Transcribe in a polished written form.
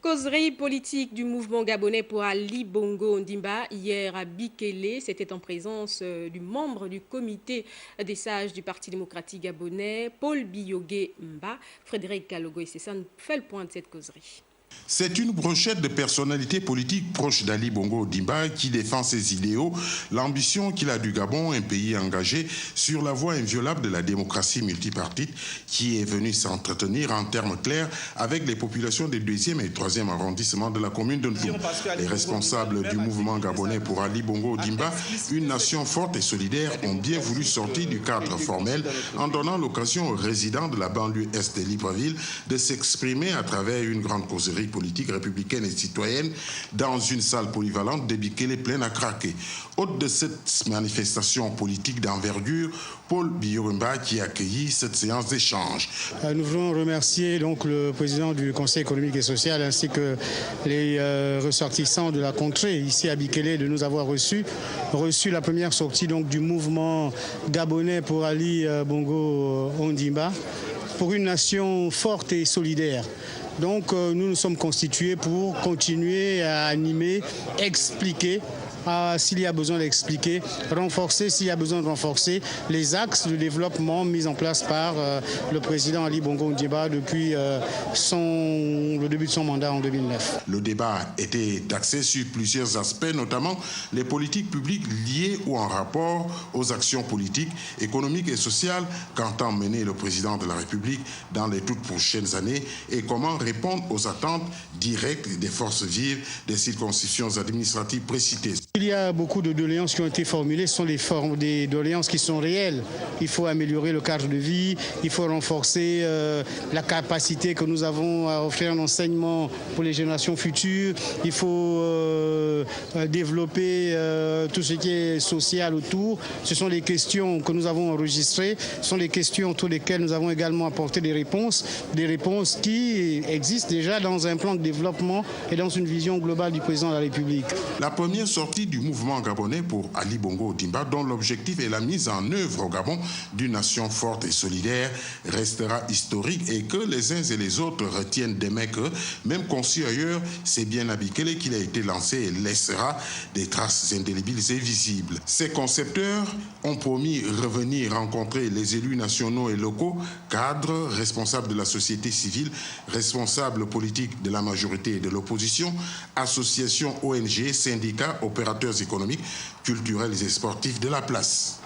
Causerie politique du mouvement gabonais pour Ali Bongo Ondimba hier à Bikele. C'était en présence du membre du comité des sages du Parti démocratique gabonais, Paul Biyogué Mba. Frédéric Kalogo et Cessane fait le point de cette causerie. C'est une brochette de personnalités politiques proches d'Ali Bongo Ondimba qui défend ses idéaux, l'ambition qu'il a du Gabon, un pays engagé sur la voie inviolable de la démocratie multipartite qui est venu s'entretenir en termes clairs avec les populations des 2e et 3e arrondissements de la commune de Ndou. Les responsables du mouvement gabonais pour Ali Bongo Ondimba, une nation forte et solidaire, ont bien voulu sortir du cadre formel en donnant l'occasion aux résidents de la banlieue est de Libreville de s'exprimer à travers une grande causerie politique républicaine et citoyenne dans une salle polyvalente de Bikele pleine à craquer. Hôte de cette manifestation politique d'envergure, Paul Biyorumba qui a accueilli cette séance d'échange. Nous voulons remercier donc le président du Conseil économique et social ainsi que les ressortissants de la contrée ici à Bikele de nous avoir reçu la première sortie donc du mouvement gabonais pour Ali Bongo Ondimba pour une nation forte et solidaire. Donc nous nous sommes constitués pour continuer à animer, expliquer s'il y a besoin d'expliquer, renforcer s'il y a besoin de renforcer les axes de développement mis en place par le président Ali Bongo Ondimba depuis le début de son mandat en 2009. Le débat était axé sur plusieurs aspects, notamment les politiques publiques liées ou en rapport aux actions politiques, économiques et sociales qu'entend mener le président de la République dans les toutes prochaines années et comment répondre aux attentes directes des forces vives des circonscriptions administratives précitées. Il y a beaucoup de doléances qui ont été formulées, ce sont des doléances qui sont réelles. Il faut améliorer le cadre de vie, il faut renforcer la capacité que nous avons à offrir un enseignement pour les générations futures, il faut développer tout ce qui est social autour. Ce sont les questions que nous avons enregistrées, ce sont les questions autour desquelles nous avons également apporté des réponses qui existent déjà dans un plan de développement et dans une vision globale du président de la République. La première sortie du mouvement gabonais pour Ali Bongo Ondimba, dont l'objectif est la mise en œuvre au Gabon d'une nation forte et solidaire, restera historique et que les uns et les autres retiennent demain que, même conçu ailleurs, c'est bien à Bikele qu'il a été lancé et laissera des traces indélébiles et visibles. Ces concepteurs ont promis revenir rencontrer les élus nationaux et locaux, cadres, responsables de la société civile, responsables politiques de la majorité et de l'opposition, associations, ONG, syndicats, opérateurs économiques, culturels et sportifs de la place.